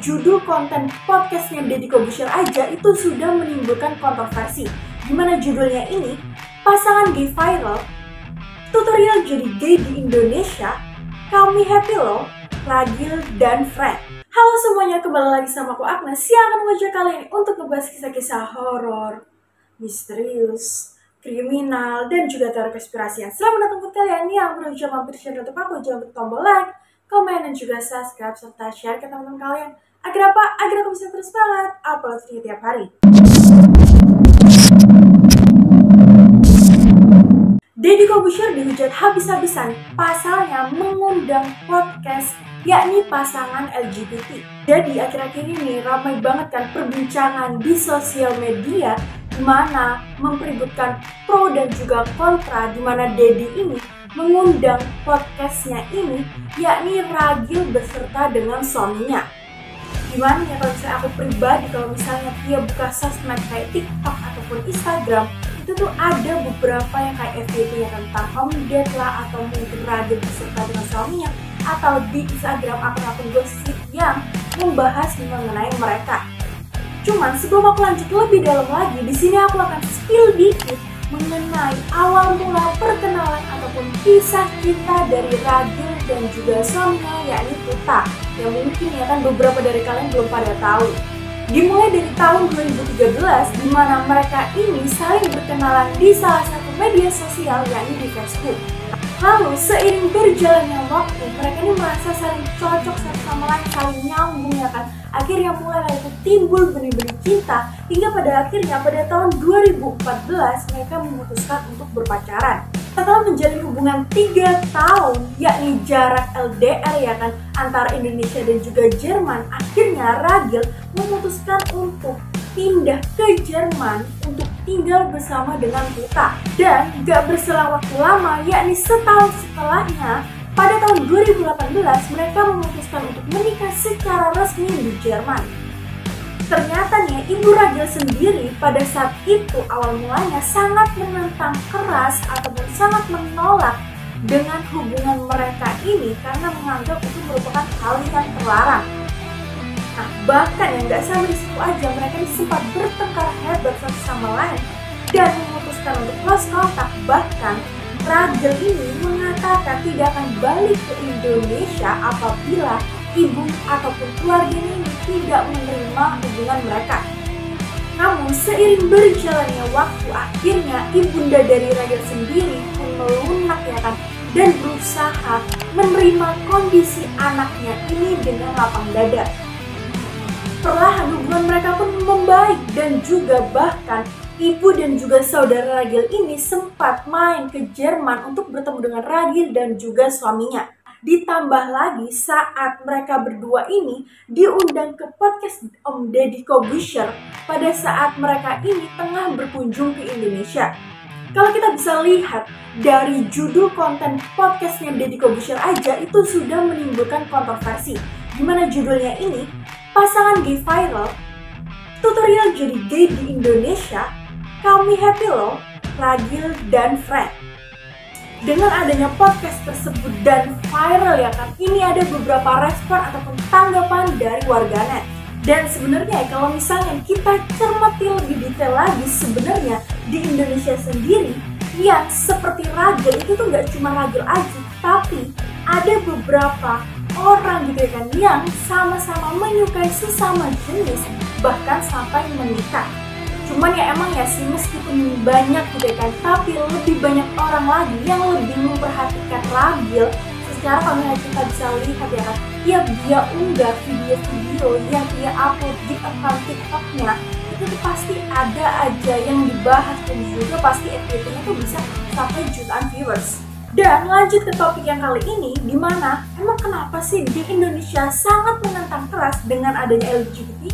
judul konten podcastnya Deddy Corbuzier aja itu sudah menimbulkan kontroversi. Dimana judulnya ini, pasangan gay viral, tutorial jadi gay di Indonesia, kami happy loh, Ragil dan Fred. Halo semuanya, kembali lagi sama aku Agnes yang akan mengajak kalian untuk ngebahas kisah-kisah horor, misterius, kriminal, dan juga teori konspirasi. Selamat datang buat kalian yang belum coba mampir channel YouTube aku. Jangan lupa tombol like, komen, dan juga subscribe serta share ke teman-teman kalian. Agar apa? Agar aku bisa terus banget upload video tiap hari. Deddy Corbuzier dihujat habis-habisan, pasalnya mengundang podcast yakni pasangan LGBT. Jadi akhir-akhir ini ramai banget kan perbincangan di sosial media di mana mempeributkan pro dan juga kontra, di mana Deddy ini mengundang podcastnya ini yakni Ragil beserta dengan suaminya. Gimana ya kalau misalnya aku pribadi, kalau misalnya dia buka sosmed kayak TikTok ataupun Instagram, itu tuh ada beberapa yang kayak FYP-nya tentang home date lah, atau mungkin Ragil beserta dengan suaminya, atau di Instagram akun-akun gosip yang membahas mengenai mereka. Cuman sebelum aku lanjut lebih dalam lagi, di sini aku akan spill dikit mengenai awal mula perkenalan ataupun kisah cinta dari Ragil dan juga suaminya yakni Puta, yang mungkin ya kan beberapa dari kalian belum pada tahu. Dimulai dari tahun 2013 di mana mereka ini saling berkenalan di salah satu media sosial yakni di Facebook. Lalu seiring berjalannya waktu, mereka ini merasa saling cocok satu sama lain, saling nyambung ya kan. Akhirnya mulai itu timbul benih-benih cinta, hingga pada akhirnya pada tahun 2014 mereka memutuskan untuk berpacaran. Setelah menjalin hubungan 3 tahun, yakni jarak LDR ya kan, antara Indonesia dan juga Jerman, akhirnya Ragil memutuskan untuk pindah ke Jerman untuk tinggal bersama dengan Puta. Dan gak berselang waktu lama, yakni setahun setelahnya, pada tahun 2018 mereka memutuskan untuk menikah secara resmi di Jerman. Ternyata nih, Ibu Ragil sendiri pada saat itu awal mulanya sangat menentang keras ataupun sangat menolak dengan hubungan mereka ini karena menganggap itu merupakan hal yang terlarang. Nah, bahkan yang gak sampai di situ aja, mereka ini sempat bertengkar hebat satu sama lain dan memutuskan untuk lost kontak. Bahkan Ragil ini mengatakan tidak akan balik ke Indonesia apabila ibu ataupun keluarganya ini tidak menerima hubungan mereka. Namun seiring berjalannya waktu, akhirnya ibunda dari Ragil sendiri pun melunak ya kan, dan berusaha menerima kondisi anaknya ini dengan lapang dada. Perlahan hubungan mereka pun membaik, dan juga bahkan ibu dan juga saudara Ragil ini sempat main ke Jerman untuk bertemu dengan Ragil dan juga suaminya. Ditambah lagi saat mereka berdua ini diundang ke podcast Om Deddy Corbuzier pada saat mereka ini tengah berkunjung ke Indonesia. Kalau kita bisa lihat dari judul konten podcastnya Deddy Corbuzier aja itu sudah menimbulkan kontroversi. Dimana judulnya ini, pasangan gay viral, tutorial jadi gay di Indonesia, kami happy loh, Ragil dan Fred. Dengan adanya podcast tersebut dan viral ya kan, ini ada beberapa respon ataupun tanggapan dari warganet. Dan sebenarnya kalau misalnya kita cermati lebih detail lagi, sebenarnya di Indonesia sendiri yang seperti Ragil itu tuh gak cuma Ragil aja, tapi ada beberapa orang gitu ya kan yang sama-sama menyukai sesama jenis, bahkan sampai menikah. Cuman ya emang ya sih, meskipun banyak gitu ya kan, tapi lebih banyak orang lagi yang lebih memperhatikan Ragil. Secara kalau kita bisa lihat ya kan, dia unggah video-video yang dia upload di akun TikToknya, itu tuh pasti ada aja yang dibahas, dan juga pasti FYP-nya tuh bisa sampai jutaan viewers. Dan lanjut ke topik yang kali ini, dimana emang kenapa sih di Indonesia sangat menentang keras dengan adanya LGBT?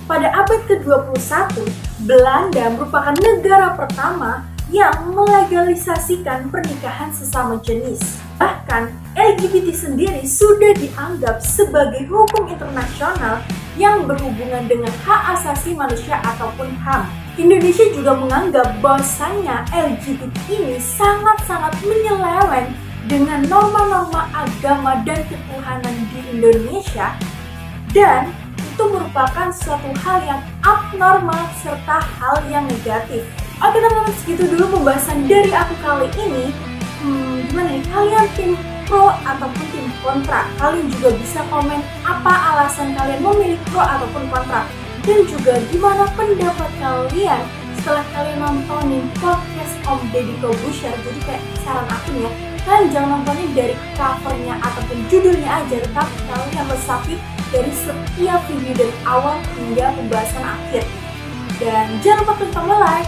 Pada abad ke-21, Belanda merupakan negara pertama yang melegalisasikan pernikahan sesama jenis. Bahkan, LGBT sendiri sudah dianggap sebagai hukum internasional yang berhubungan dengan hak asasi manusia ataupun HAM. Indonesia juga menganggap bahwasannya LGBT ini sangat-sangat menyeleweng dengan norma-norma agama dan ketuhanan di Indonesia, dan itu merupakan suatu hal yang abnormal serta hal yang negatif. Oke teman-teman, segitu dulu pembahasan dari aku kali ini. Gimana nih, kalian tim pro ataupun tim kontra? Kalian juga bisa komen apa alasan kalian memilih pro ataupun kontra, dan juga gimana pendapat kalian setelah kalian nontonin podcast Om Deddy Corbuzier. Jadi kayak saran aku nih ya, kalian jangan nontonin dari covernya ataupun judulnya aja, tetapi kalian resapi dari setiap video dari awal hingga pembahasan akhir. Dan jangan lupa klik tombol like,